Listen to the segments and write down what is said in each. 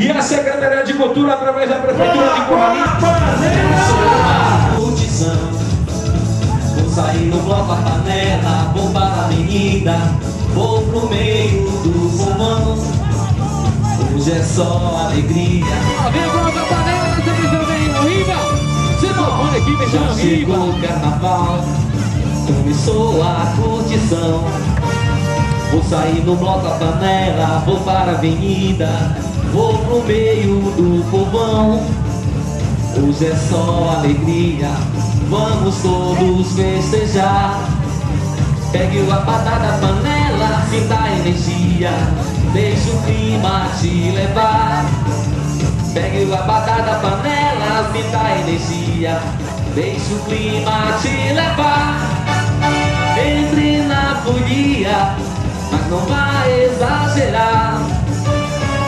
e a Secretaria de Cultura através da Prefeitura de Corralinho. Vou sair no bloco a panela, vou para a avenida, vou pro meio do povão. Hoje é só alegria. Vem o bloco a panela, nessa visão vem o Riva. Olha aqui, já chegou o carnaval, começou a curtição. Vou sair no bloco a panela, vou para a avenida, vou pro meio do povão. Hoje é só alegria, vamos todos festejar. Pegue o abadá da panela, sinta a energia, deixa o clima te levar. Pegue o abadá da panela, sinta a energia, deixa o clima te levar. Entre na folia, mas não vai exagerar.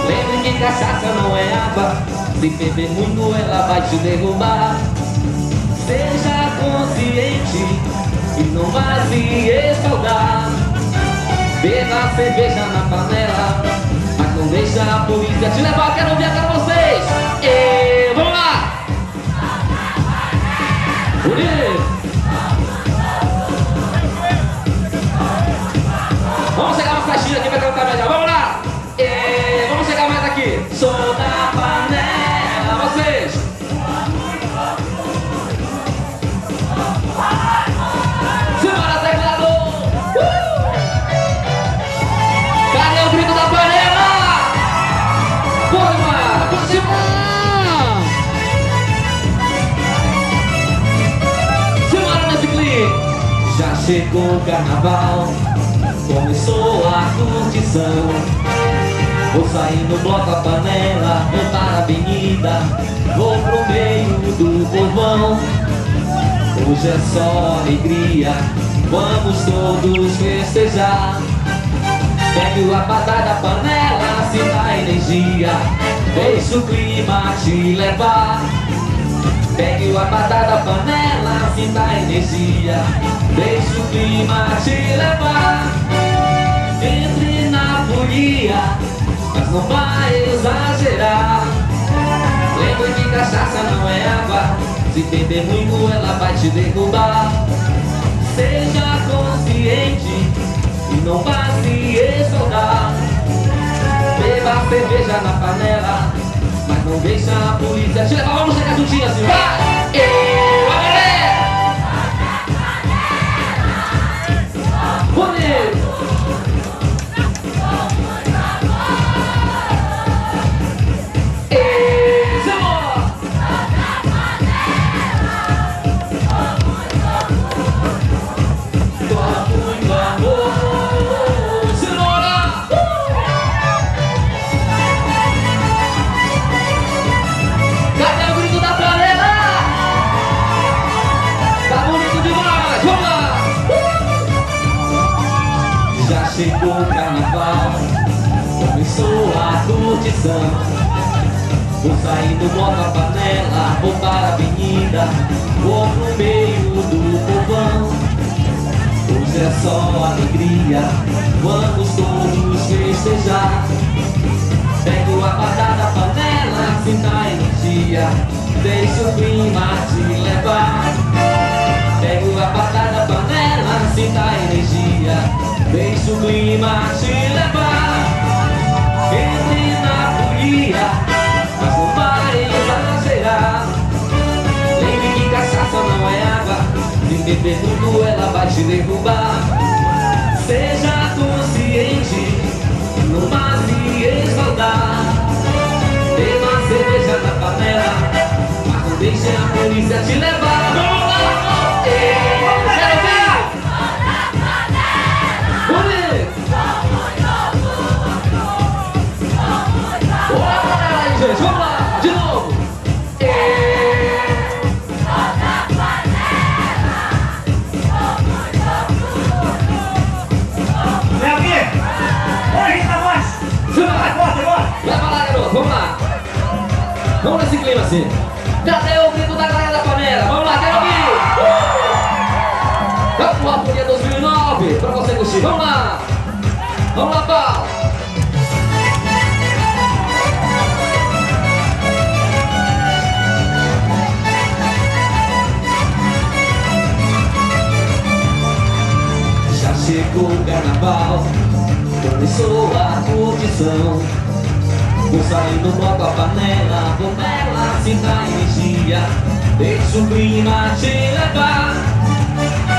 Lembre que cachaça não é água, se beber muito ela vai te derrubar. Seja consciente e não vai se escaldar. Beba cerveja na panela, mas não deixa a polícia te levar. Quero ver para vocês. E vamos lá! Bonito! Vamos chegar uma festinha aqui pra cantar melhor. Vamos lá! E vamos chegar mais aqui. Sou da panela, vocês! Simbora, teclador! Cadê o grito da panela? Forma! Continua! Simbora nesse clipe! Já chegou o carnaval, começou a curtição. Vou sair no bloco a panela, vou para a avenida, vou pro meio do povão. Hoje é só alegria, vamos todos festejar. Pegue o abadá da panela, sinta a energia, deixa o clima te levar. Pegue o abadá da panela, sinta a energia, deixa o clima te levar. Entre na folia, mas não vai exagerar. Lembre que cachaça não é água, se beber muito ela vai te derrubar. Seja consciente e não vá se escaldar. Beba cerveja na panela, mas não deixa a polícia te levar. Vamos chegar juntinho assim, vai! E vai, galera! Bonito! Chegou o carnaval, começou a curtição. Vou sair do bloco a panela, vou para a avenida, vou pro meio do povão. Hoje é só alegria, vamos todos festejar. Pega o abadá da panela, sinta a energia, deixa o clima te levar. Pega o abadá da panela, sinta a energia, deixa o clima te levar. Entre na folia, mas não vai exagerar. Lembre que cachaça não é água, se beber muito ela vai te derrubar. Seja consciente, não vá se escaldar. Beba cerveja na panela, mas não deixe a polícia te levar. Vamos lá! Quero ver! Gente, vamos lá, de novo! Vem aqui! Oi, Rita Voz! Leva lá, garoto, vamos lá! Vamos nesse clima assim! Cadê o grito da galera da panela? Vamos lá, quero ouvir! Capoeira 2009, pra você curtir, vamos lá! Vamos lá, Paulo! chegou o carnaval, começou a curtição. Vou sair no bloco a panela, vou nela sinta energia. Deixa o clima te levar,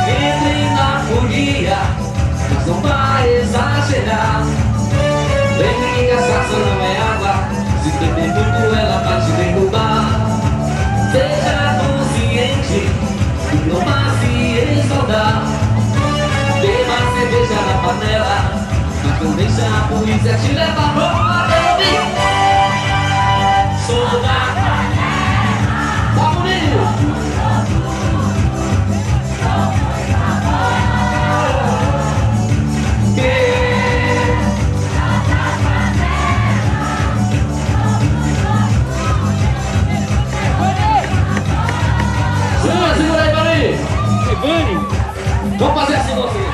entre na folia, mas não vai exagerar. Lembre que cachaça não é água, se beber muito ela vai te derrubar. Seja consciente e não vá se escaldar. Beba cerveja na panela, mas não deixa a polícia te levar. Vamos, baby! Sou da panela, tá bonito! Segura aí, Vani! Vani! Vamos fazer assim você.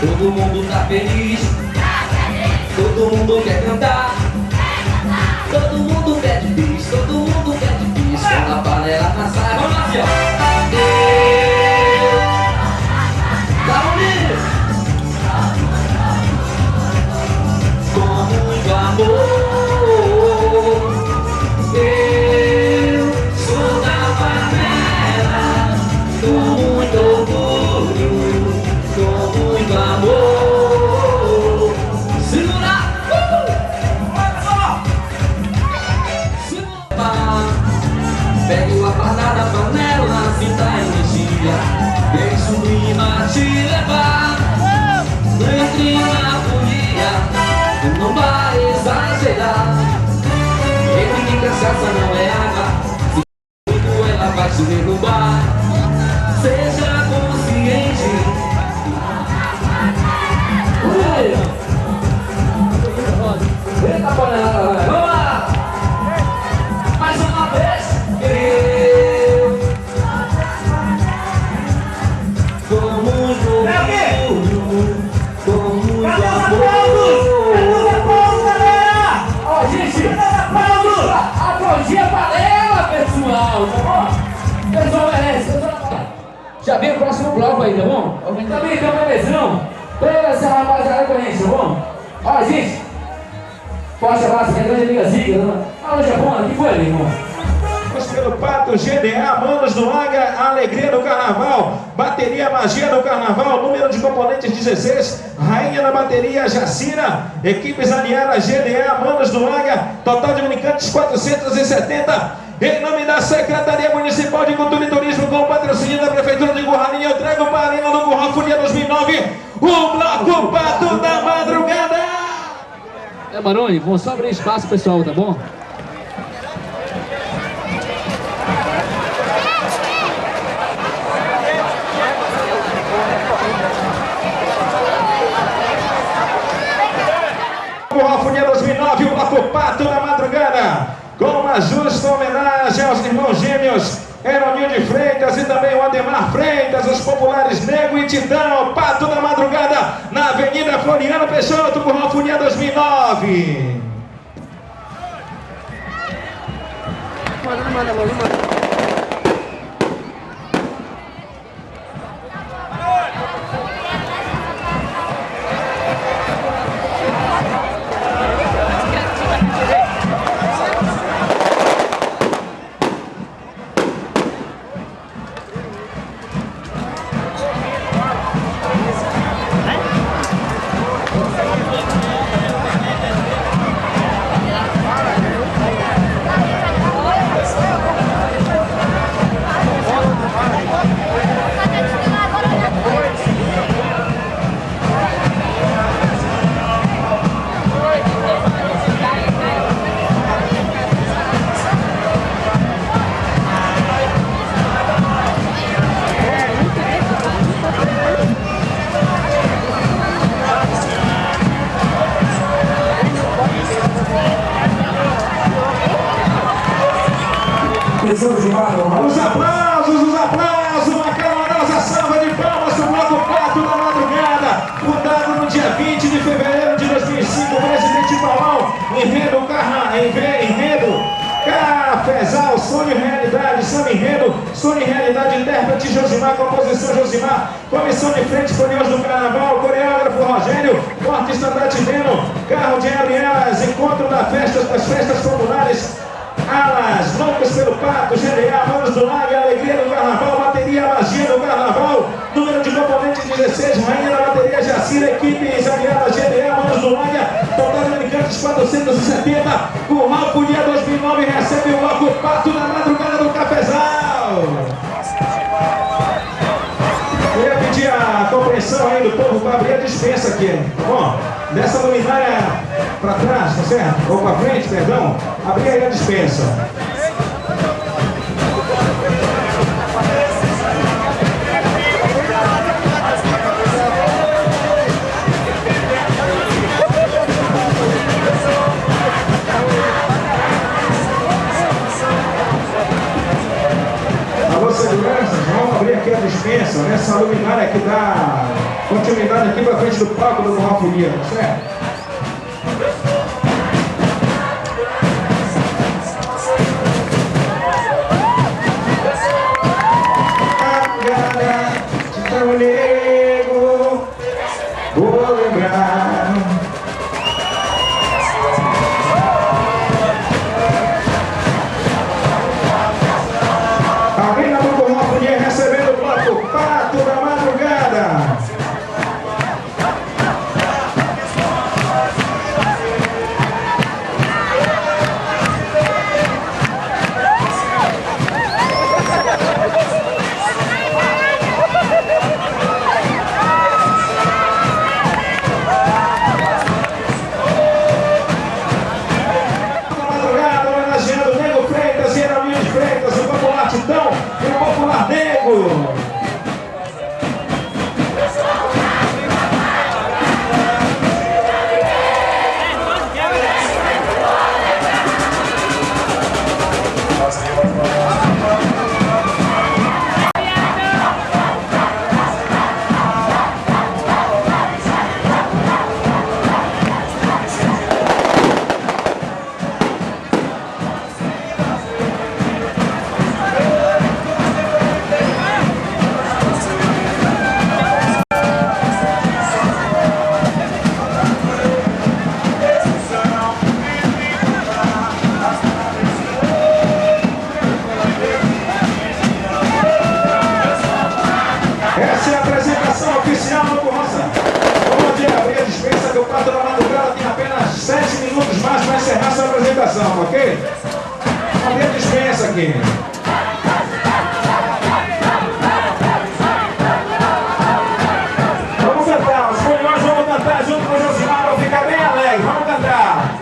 Todo mundo tá feliz, todo mundo quer cantar, todo mundo pede bis, todo mundo pede bis. Quando a panela na saia, vamos lá, filho. Tá bonito? Com muito amor, eu sou da panela, com muito orgulho, com muito amor. Segura! Segura! Pegue a panada da panela, sinta a energia. Deixa o clima te levar. Entre na folia, não vai exagerar. Lembre que cachaça não é água, se muito ela vai te derrubar. Seja consciente. Eita, panela, vamos lá! Mais uma vez! Com muito orgulho, com muito Aplausos, galera! Ó, gente, Aplausos! aplaudir a panela, pessoal, tá bom? O pessoal merece. Já vem o próximo bloco aí, tá bom? Também tem uma bebezão. Toda essa rapaziada com a gente, tá bom? Ó, gente, forte abraço, que é grande amiga Zica, né? Alô, Japão, que foi ali, irmão? Pelo Pato, GDA, Manos do Águia, Alegria do Carnaval, Bateria Magia do Carnaval, número de componentes 16, Rainha da Bateria, Jacira, equipes aliadas, GDA, Manos do Águia, total de brincantes 470, em nome da Secretaria Municipal de Cultura e Turismo, com o patrocínio da Prefeitura de Curralinho, eu trago para a Arena do Curral Folia 2009, o Bloco Pato da Madrugada. É, Maroni, vamos só abrir espaço, pessoal, tá bom? Curral Folia 2009, o Bloco Pato da Madrugada, com uma justa homenagem aos irmãos gêmeos Heronil de Freitas e também o Ademar Freitas, os populares Nego e Titão, Pato da Madrugada, na Avenida Floriano Peixoto, Curral Folia 2009. Os aplausos, uma calorosa salva de palmas do Bloco Pato da Madrugada, fundado no dia 20 de fevereiro de 2005, Presidente Paulão, enredo Cafezal, Sonho e Realidade, Samba Enredo, Sony Realidade, intérprete Josimar, composição Josimar, comissão de frente, Coreões do Carnaval, coreógrafo Rogério, o artista Tativeno, carro de Abrielas, encontro das festas populares, Alas, Loucos pelo Pato, GDA, Manos do Lago, Alegria do Carnaval, bateria Magia do Carnaval, número de componente 16, Rainha da bateria Jacira, equipes aliadas GDA, Manos do Lago, total de brincantes 470, Curral Folia 2009 recebe o bloco Pato na madrugada do Cafezal. Eu ia pedir a compreensão aí do povo para abrir a dispensa aqui, tá bom? Dessa luminária para trás, tá certo? Ou para frente, perdão, abrir aí a dispensa. Alô, seguranças, vamos abrir aqui a dispensa, nessa luminária que dá continuidade aqui para frente do palco do Curral Folia, tá certo? Nego, vou lembrar. Alguém na Curral Folia recebendo o bloco Pato da madrugada. Então, o popular nego. Essa é a apresentação oficial do Curroça. Vamos abrir a dispensa que o Pato da madrugada tem apenas 7 minutos mais para encerrar essa apresentação, ok? Vamos abrir a dispensa aqui. Vamos cantar, os Coreões vamos cantar junto com o Josimar, vamos ficar bem alegre, vamos cantar.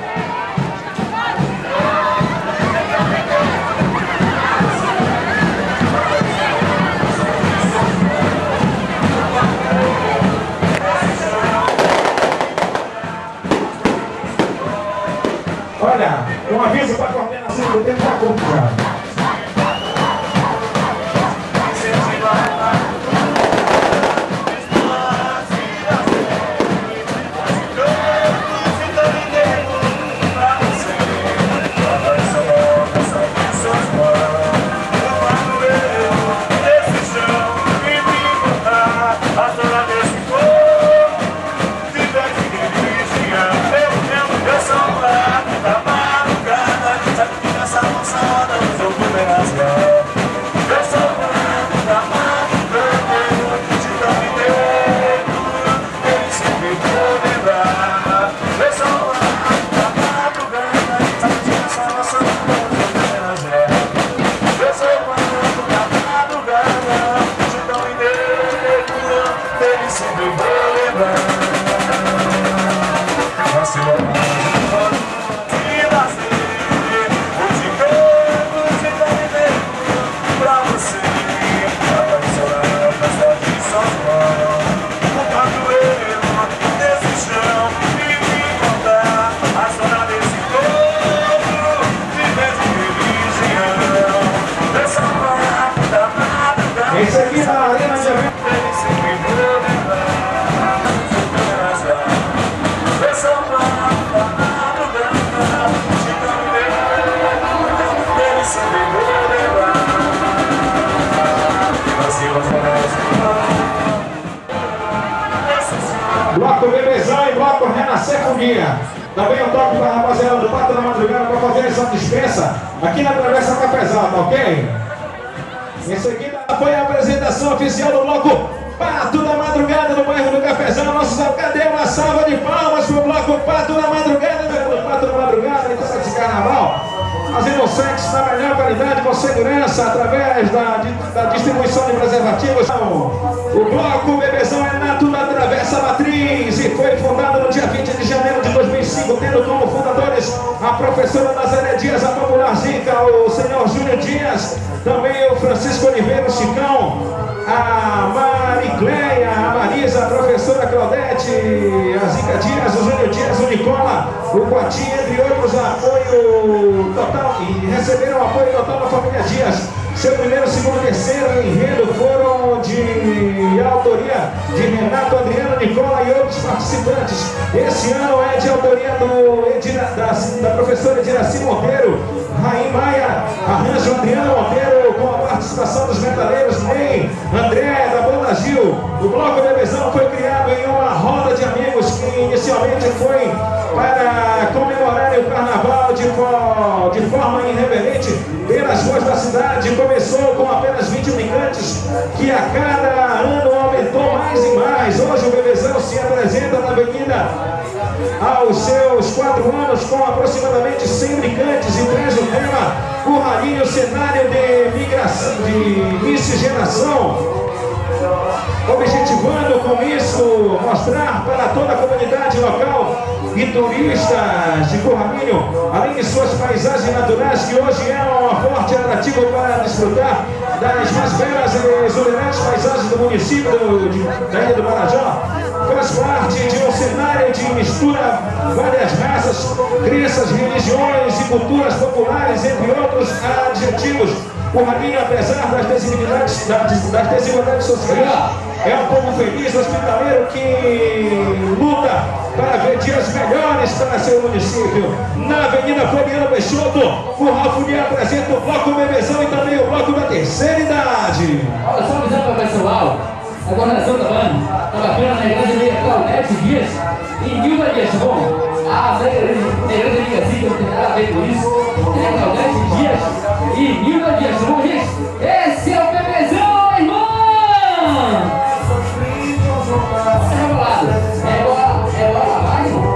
Olha, um aviso para a coordenação do tempo da compra. Folia. Também o toque para a rapaziada do Pato da Madrugada para fazer essa dispensa aqui na Travessa Cafezal, tá ok? Esse aqui foi a apresentação oficial do bloco Pato da Madrugada no bairro do Cafezal. Nossos cadê uma salva de palmas pro bloco Pato da Madrugada, meu Pato da Madrugada, então esse carnaval. Fazendo sexo na melhor qualidade, com segurança, através da distribuição de preservativos. O bloco Bebezão é nato da Travessa Matriz e foi fundado no dia 20 de janeiro de 2005, tendo como fundadores a professora Nazaré Dias, a popular Zica, o senhor Júnior Dias, também o Francisco Oliveira, o Chicão, a Maricleia, a Marisa, a professora Claudete, a Zica Dias, o Júnior Dias, o Nicola, o Guati, entre outros, apoio total, e receberam apoio total da família Dias. Seu primeiro, segundo, terceiro enredo foram de autoria de Renato, Adriano, Nicola e outros participantes. Esse ano é de autoria da professora Ediraci Monteiro, Raim Maia, arranjo Adriano Monteiro, com a participação dos metaleiros Ney, André, da Banda Gil. O Bloco Bebezão foi criado em uma roda de amigos que inicialmente foi para comemorar o carnaval de forma irreverente pelas ruas da cidade. Começou com apenas 20 brincantes, que a cada ano aumentou mais e mais. Hoje o Bebezão se apresenta na avenida aos seus 4 anos com aproximadamente 100 brincantes e traz o tema o ralinho, cenário de migração, de miscigenação, objetivando com isso mostrar para toda a comunidade local e turistas de Curralinho, além de suas paisagens naturais, que hoje é um forte atrativo para desfrutar das mais belas e exuberantes paisagens do município da Ilha do Marajó. Faz parte de um cenário de mistura várias raças, crenças, religiões e culturas populares, entre outros adjetivos. O Ralinho, apesar das desigualdades sociais, é um povo feliz, hospitaleiro, que luta para ver dias melhores para seu município. Na Avenida Floriano Peixoto, o Ralf Lia apresenta o Bloco Bebezão e também o Bloco da Terceira Idade. Olha só avisando para o pessoal, a coordenação da banda está bacana na igreja meia Claudete Dias e Nilda Dias, tá bom? A igreja meia assim, que não tem nada a ver com isso. É Claudete Dias e Nilda Dias, tá bom, gente? Esse é o Bebezão, irmão! É rebolado, é bola, vai, irmão.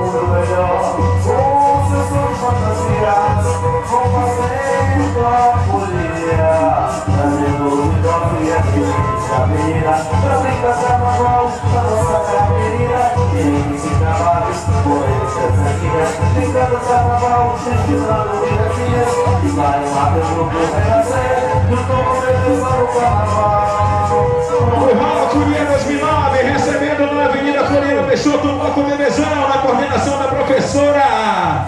O Ralf Lia 2009, recebendo na Avenida Floriano Peixoto o Bloco Bebezão, na coordenação da professora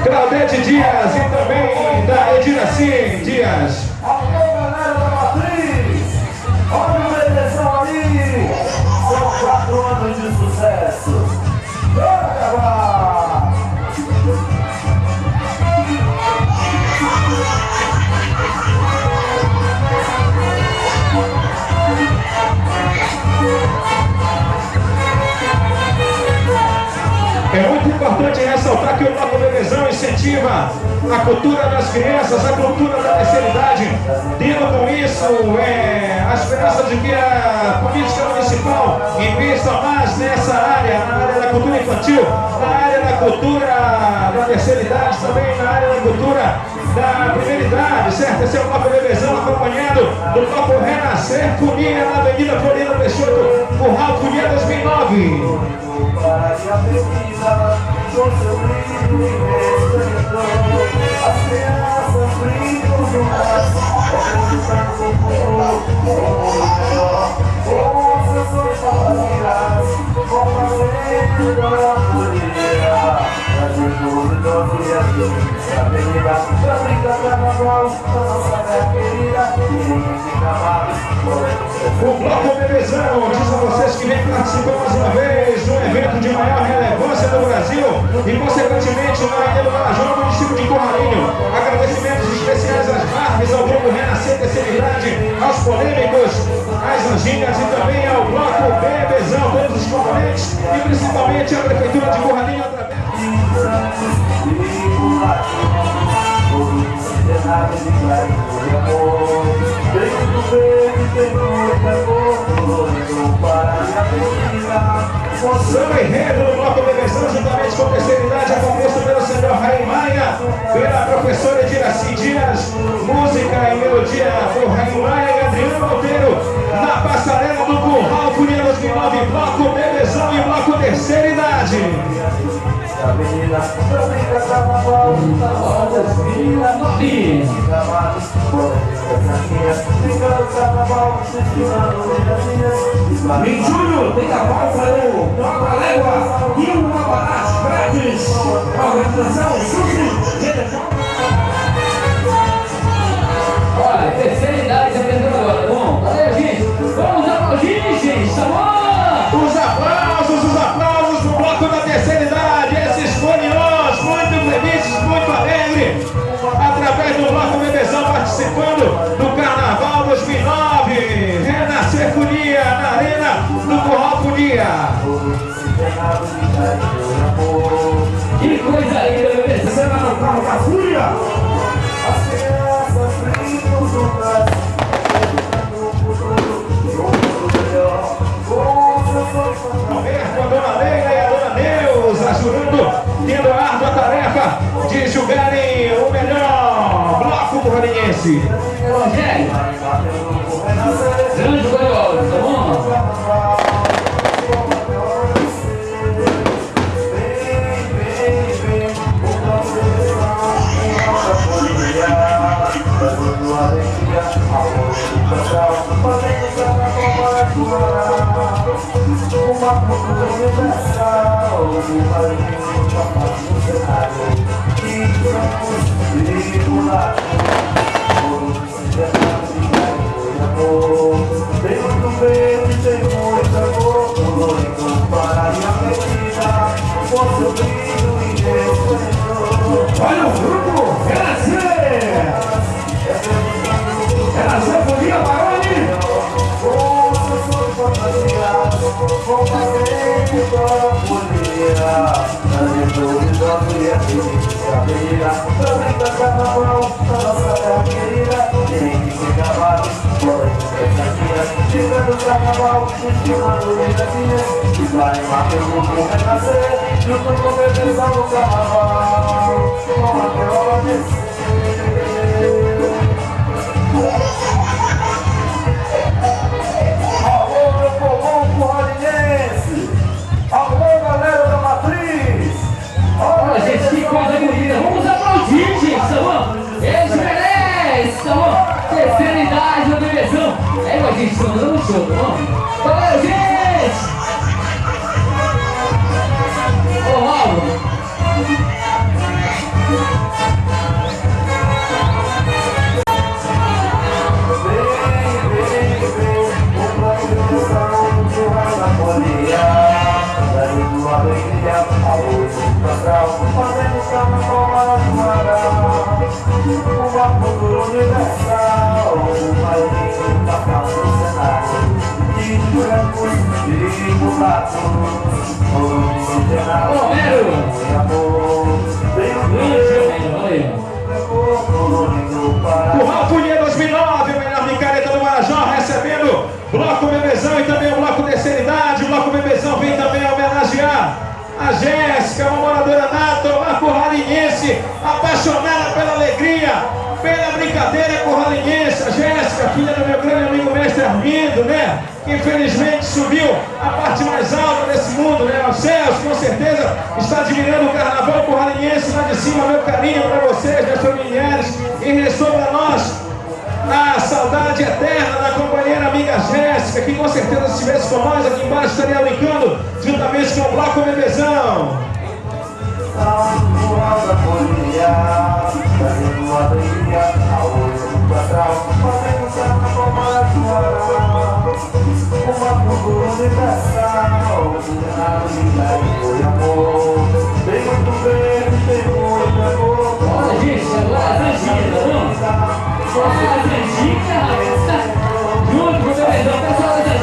Claudete Dias e também da Ediraci Dias. Alô, galera da Matriz! Olha o Bebezão ali! São 4 anos de sucesso! Bora acabar! É muito importante ressaltar que o Bloco Bebezão incentiva a cultura das crianças, a cultura da terceira idade, tendo com isso a esperança de que a política municipal invista mais nessa área, na área da cultura infantil, na área da cultura da terceira idade, também na área da cultura da primeira idade, certo? Esse é o Bloco Bebezão, acompanhado do Bloco Renascer Folia na Avenida Floriano Peixoto, o Ralf Lia 2009. Para que a pesquisa com seu brilho e respeito, as crianças brincam juntas, acreditando no futuro melhor. Com seus sonhos fantasias, vão fazendo a folia, trazendo doce aqui na avenida, pra brincar carnaval, da nossa terra querida, e fica mais. O Bloco Bebezão diz a vocês que vem participar mais uma vez de um evento de maior relevância do Brasil e, consequentemente, na Ilha do Marajó, no município de Curralinho. Agradecimentos especiais às Marques, ao Grupo Renascer Terceira Idade, aos polêmicos, às Varginhas e também ao Bloco Bebezão, todos os componentes e principalmente a Prefeitura de Curralinho através Samba enredo no Bloco Bebezão, juntamente com a terceira idade, composto pelo senhor Raim Maia, pela professora Diraci Dias, música e melodia por Raim Maia e Adriano Monteiro, na passarela do Curral, Folia 2009, Bloco Bebezão e Bloco Terceira Idade. Em julho tem a volta do Nova Légua e o Abarás Grátis. Organização Sushi. Olha, terceira idade se apresentando agora, tá bom? Valeu, gente. Vamos aplaudir, gente, tá bom? Os aplausos do Bloco da Terceira Idade, esses foliões muito felizes, muito alegres, através do Bloco Bebezão participando do Carnaval 2009, Renascer Folia na Arena do Curral Folia. Que coisa linda, Bebezão. Cena no carro da Fúria. As crianças brincam juntas, Alberto, a Dona Leila e a Dona Neuza ajudando, tendo a árdua tarefa de julgarem o melhor bloco curralinhense. Rogério, grande coreógrafo, tá bom? Uma cultura universal, uma língua funcionário, e vamos vincular tem muito verde, tem muito amor, colorido para minha medida, com seu brilho e respeito. Olha o grupo, Renascer! Renascer Folia Baroni! Com seus fantasias, com passeio para folia, trazendo visões e a pra brincar carnaval, na nossa terra querida, tem que ser cavalo, bora de fantasias, chegando carnaval, estimando ligazinhas, e vai animar pelo grupo Renascer, junto com o bebezão no carnaval, com a prova descer. Alô, meu povão curralinhense! Alô, galera da Matriz! Olha, gente, que coisa bonita! Vamos aplaudir, gente, tá bom? Eles merecem, tá bom? Terceira idade, o Bebezão! É, mas gente, estamos dando show, tá bom? Valeu, gente! Ô, Mauro! Fazendo carnaval uma cultura universal, uma língua para o cenário, de brancos e mulatos, Romero! e amor, vem Curral Folia 2009, o melhor micareta do Marajó, recebendo Bloco Bebezão e também o Bloco Terceira Idade. O Bloco Bebezão vem também homenagear a Jéssica, uma moradora nata, uma curralinhense, apaixonada pela alegria, pela brincadeira curralinhense. A Jéssica, filha do meu grande amigo mestre Armindo, né? Que infelizmente subiu a parte mais alta desse mundo, né? Aos céus, com certeza está admirando o carnaval curralinhense lá de cima. Meu carinho para vocês, meus familiares, e restou para nós a saudade eterna da companheira amiga Jéssica, que com certeza se estivesse com nós aqui embaixo estaria brincando juntamente com o Bloco Bebezão. trazendo alegria ao olho do astral, fazendo carnaval maravilhoso, uma cultura universal, milenaridade e amor. Tem muito verde, tem muito amor. Olha, gente, agora a Zangica, tá bom? Olha a Zangica, junto com o Bebezão, pessoal da Zangica.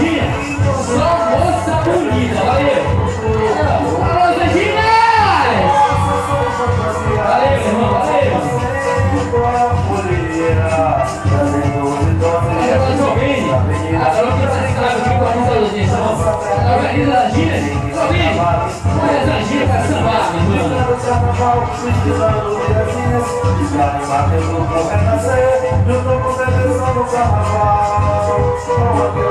trazendo vitória. Ela Jovem, a Jovem está ligada aqui com a nossa audição. A Organiza da Gina, Jovem, olha essa Gina para sambar, meu irmão. No carnaval, estilando viazinhas, de pra animar teu grupo renascer, junto com bebezão no carnaval. Vamos aqui,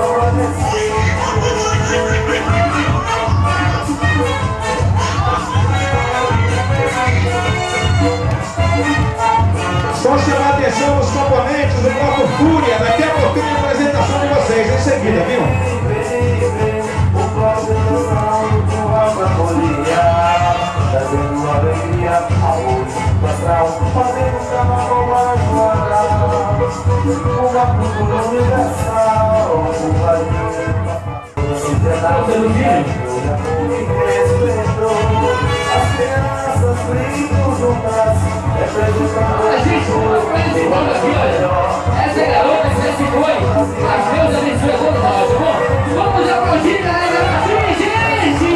Só chamar a atenção os componentes do bloco Fúria. Daqui a pouquinho a apresentação de vocês, em seguida, viu? O projeto do Alba Folia, trazendo alegria ao último astral, fazendo o carnaval mais guardar. Uma cultura universal, o país. As crianças brincam juntas, representando A gente foi apresentando aqui, olha. Essa garota que se foi. Mas Deus abençoe a todos nós, tá bom? Vamos aplaudir, galera, aqui, gente!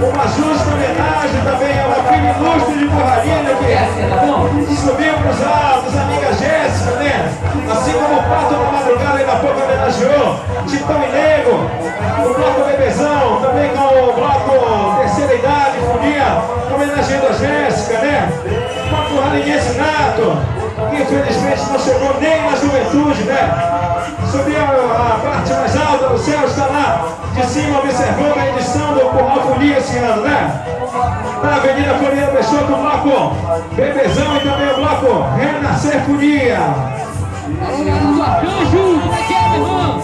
Uma justa homenagem também ao filho ilustre de Corralina, Jéssica, tá bom? que subiu para os altos, amiga Jéssica, né? Assim como o Pato na madrugada ainda há pouco homenageou, Titão e Nego, o bloco Bebezão, também com o bloco Terceira Idade, Folia, homenageando a Jéssica, né? O bloco Ralinhense Nato, que infelizmente não chegou nem na juventude, né? Subiu a parte mais alta do céu, está lá de cima observando a edição do Curral Folia esse ano, né? Na Avenida Floriano Peixoto, o bloco Bebezão e também o bloco Renascer Folia. Alô, galera do Arcanjo, como é que é, meu irmão?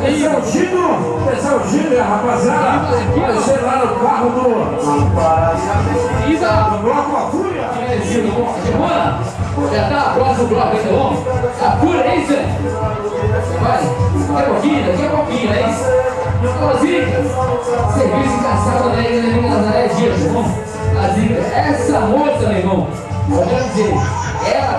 Esse é o Gino, rapaziada. Vai ser lá no carro do Isa! Bloco A Fúria. Semana, já tá a próxima bloco aí, tá bom? A cura, é isso? Vai, daqui a pouquinho, é isso? Ô, Zica, serviço encaçado da Igreja Nazaré Dias, tá bom? A Zica, essa moça, meu irmão, eu quero dizer, ela...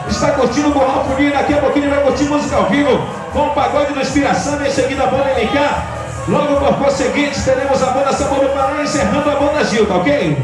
Está curtindo o Borrão Folia, daqui a pouquinho vai curtir música ao vivo com o pagode da inspiração, em seguida a banda MK. Logo por conseguinte teremos a banda Sabor do Pará encerrando a banda Gil, tá ok?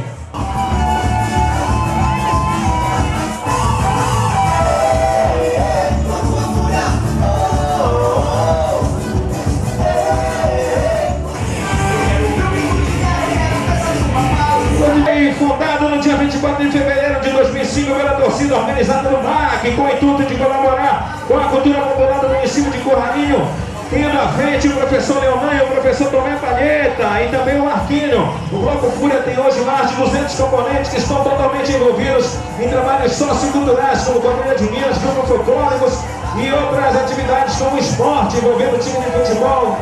Fundado no dia 24 de fevereiro de 2005 pela torcida organizada no MAC, com o intuito de colaborar com a cultura popular do município de Corralinho, tendo à frente o professor Leonan e o professor Tomé Palheta e também o Marquinho. O Bloco Fúria tem hoje mais de 200 componentes que estão totalmente envolvidos em trabalhos socioculturais como Quadrilha de Minas, grupos folclóricos e outras atividades como esporte, envolvendo time de futebol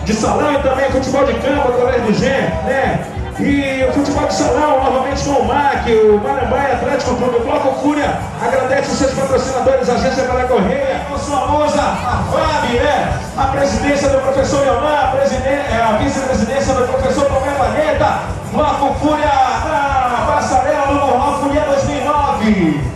de salão e também futebol de campo através do GEM, né? E o futebol de salão, novamente com o MAC, o Marambaia Atlético Clube. O Bloco Fúria agradece os seus patrocinadores, a Agência Para Correia, a sua musa, a FAB, né? A presidência do professor Leonan, a vice-presidência do professor Tomé Palheta. Bloco Fúria na passarela do Borrão Folia 2009.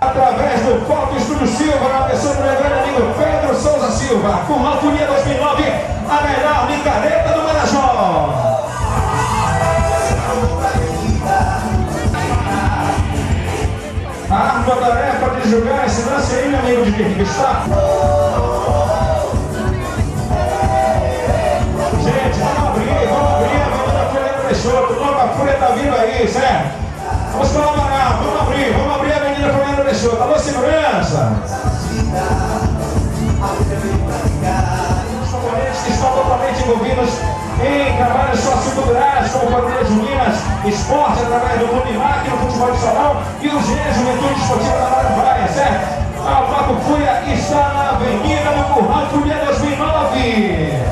Através do Foto Estúdio Silva, na pessoa do meu grande amigo Pedro Souza Silva, Curral Folia 2009, a melhor micareta do Marajó. A ardua tarefa de julgar esse lance aí, meu amigo de quem está. Gente, vamos abrir a Avenida Floriano Peixoto, logo a Fúria tá vindo aí, certo? Vamos colaborar, vamos abrir a Avenida Floriano Peixoto. Alô, segurança! Os componentes que estão totalmente envolvidos em trabalhos socioculturais, como Quadrilha de Minas, esporte através do Clube MAC, no futebol de salão e o GE, Juventude Esportiva da Marambaia, certo? O Bloco Fúria está na Avenida do Curral Folia 2009.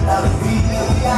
Alegria,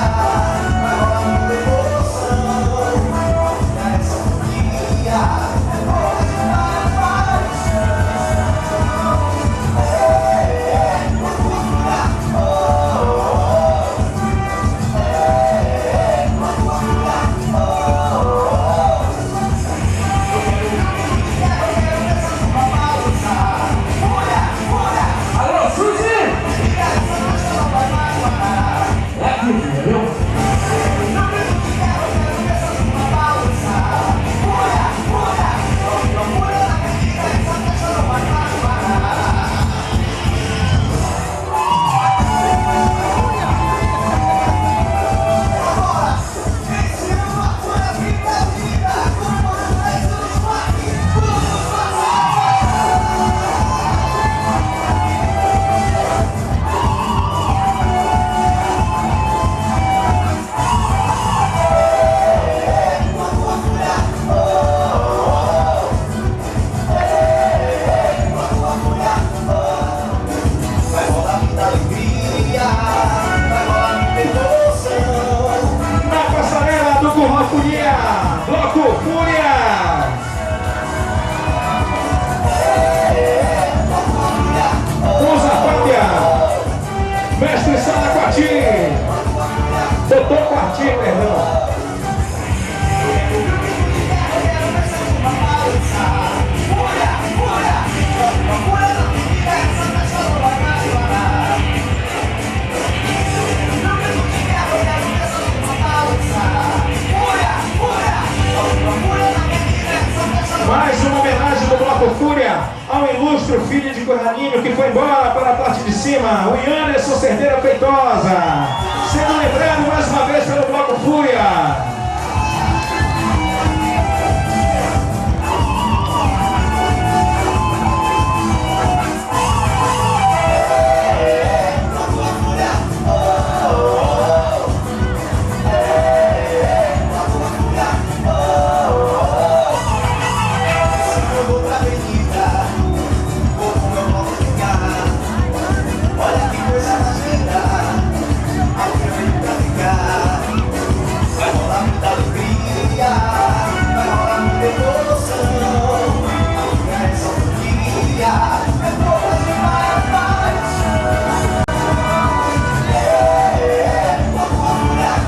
Folia, Bloco Fúria. Usa Fábia, Mestre Sala Quartim, Doutor Quartim, perdão. Mais uma homenagem do Bloco Fúria ao ilustre filho de Corraninho que foi embora para a parte de cima, o Yanderson Cerdeira Feitosa, sendo lembrado mais uma vez pelo Bloco Fúria.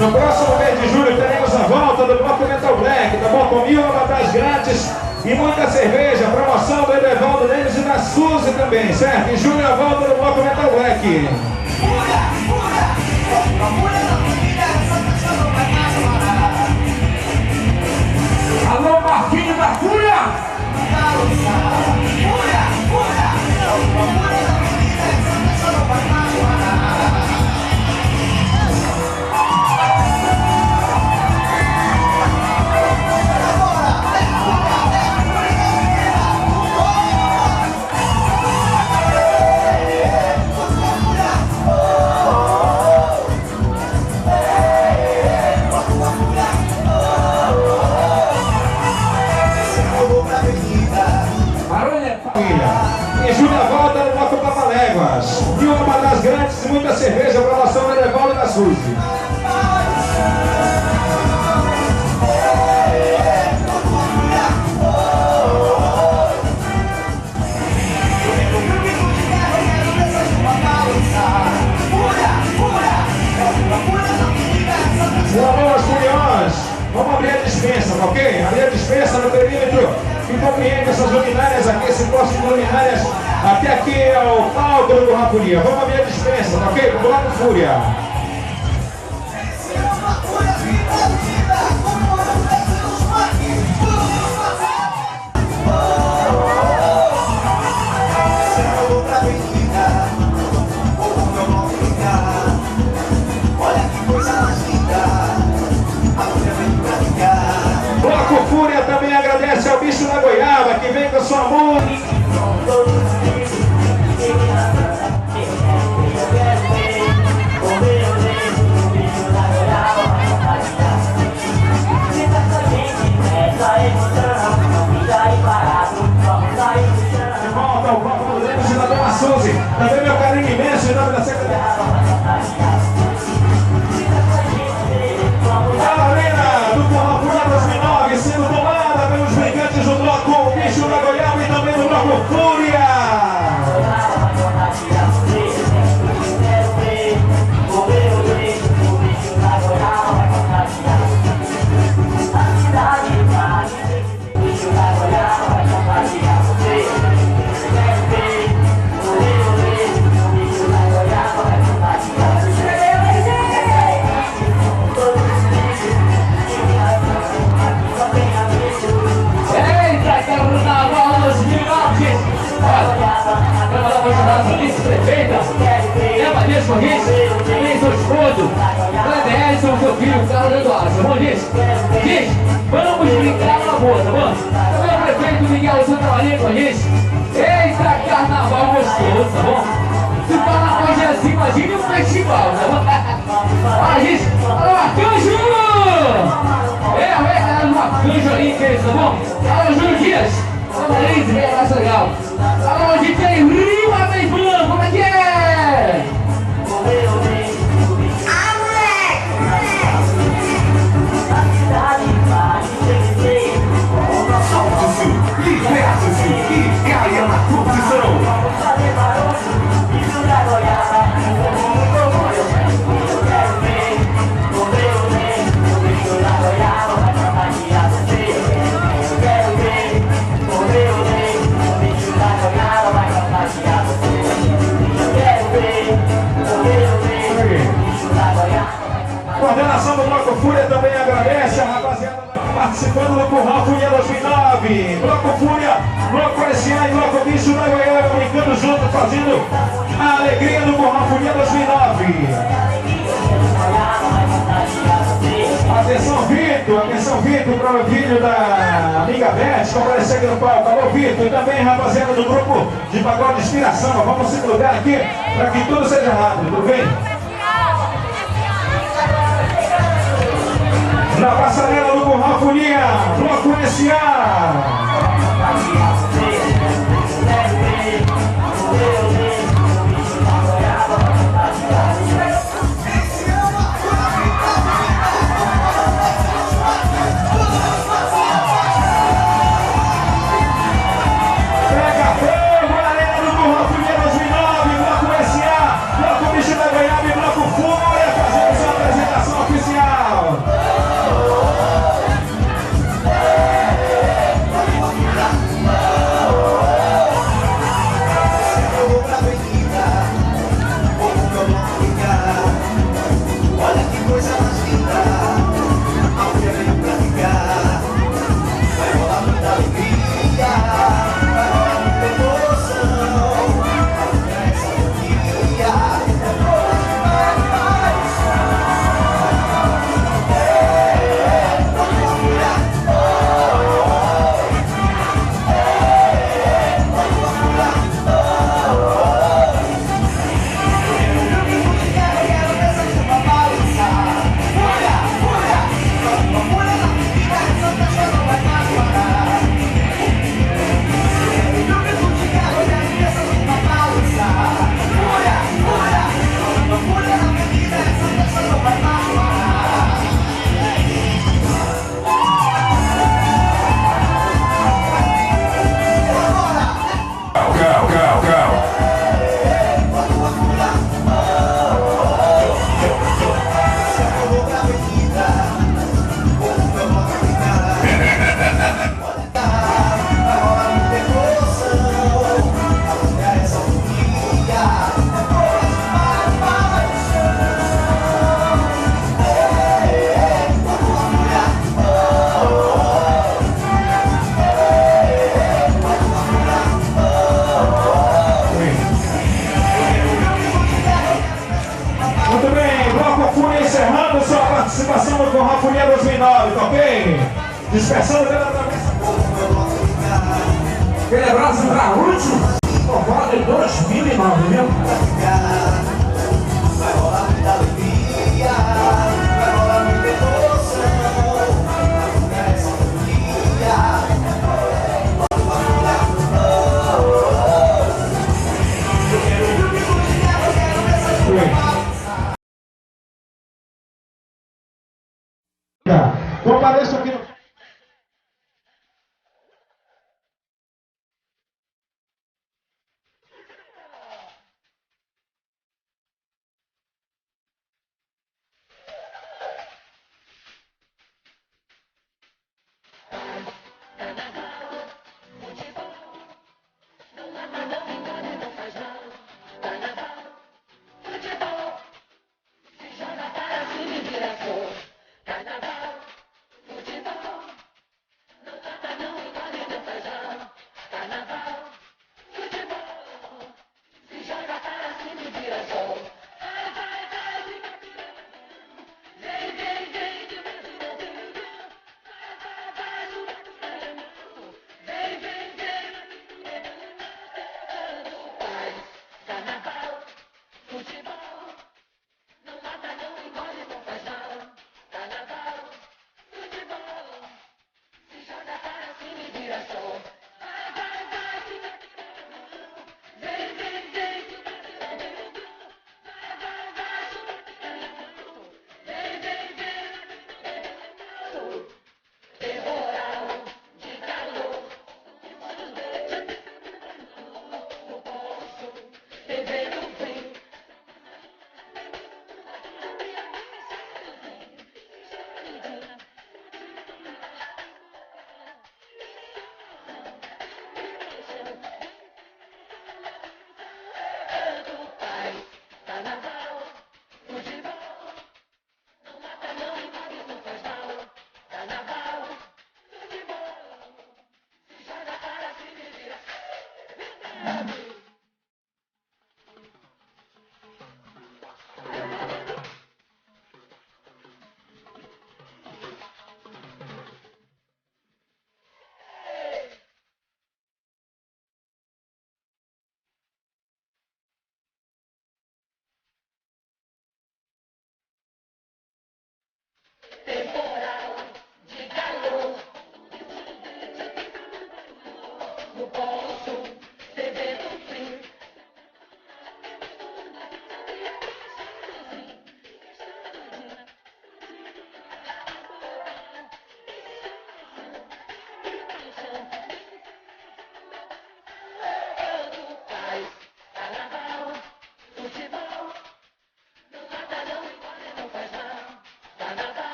No próximo mês de julho teremos a volta do Bloco Metal Black, tá bom? Com 1000 avatares grátis e muita cerveja, promoção do Edevaldo deles e da Suzy também, certo? Em julho a volta do Bloco Metal Black. Alô, Marquinhos da Fúria! Em julho a volta do Bloco Papaléguas. E uma das grandes e muita cerveja, promoção do Edevaldo e da Suzy. Vamos abrir a dispensa, tá ok? Abrir a dispensa no perímetro que compreende essas luminárias aqui, esse posto de luminárias até aqui é o palco do Rapuria. Vamos abrir a dispensa, tá ok? Vamos lá no Fúria. Bloco Fúria também agradece ao Bicho da Goiaba que vem com a sua música. De volta ao Bloco do Lemos e da Dona Suzy. Também meu carinho imenso em nome da secretaria. A arena do Forró Fúria 2009 sendo tomada pelos brigantes do Bloco, o Bicho da Goiaba e também do Bloco Fúria. Tem seu esposo, André, seu filho, Carlos Eduardo, tá bom, gente? Gente, vamos brincar na boa, tá bom? Também o prefeito Miguel, você trabalhando com a gente? Eita, carnaval gostoso, tá bom? Se o carnaval já é assim, imagine um festival, tá bom? Olha, gente, alô, Arcanjo! Galera do Arcanjo ali, que é isso, tá bom? Alô, Júlio Dias, alô, Marisa, que é mais legal. Alô, gente aí, Rima Beibão, como é que é? Ah, moleque! Bloco Fúria também agradece a rapaziada participando do Curral Folia 2009. Bloco Fúria, Bloco SA e Bloco Bicho da Goiânia brincando junto, fazendo a alegria do Curral Folia 2009. Atenção Vitor, para o vídeo da amiga Beth, comparecer aqui no palco. Alô Vitor, e também rapaziada do grupo de pagode Inspiração. Vamos se plugar aqui para que tudo seja rápido, tudo bem? Na passarela do Curral Folia, Bloco SA. Participação no Curral Folia 2009, tá ok? Dispersando pela travessa. Aquele abraço pra último, forró de 2009, viu? Vai rolar muita alegria, vai rolar muita emoção. Essa alegria. Compareço aqui no... Carnaval, futebol,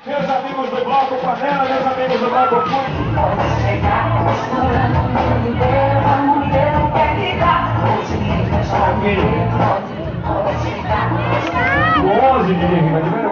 Meus amigos do Bloco Panela, meus amigos do Bloco Fui. O 11 de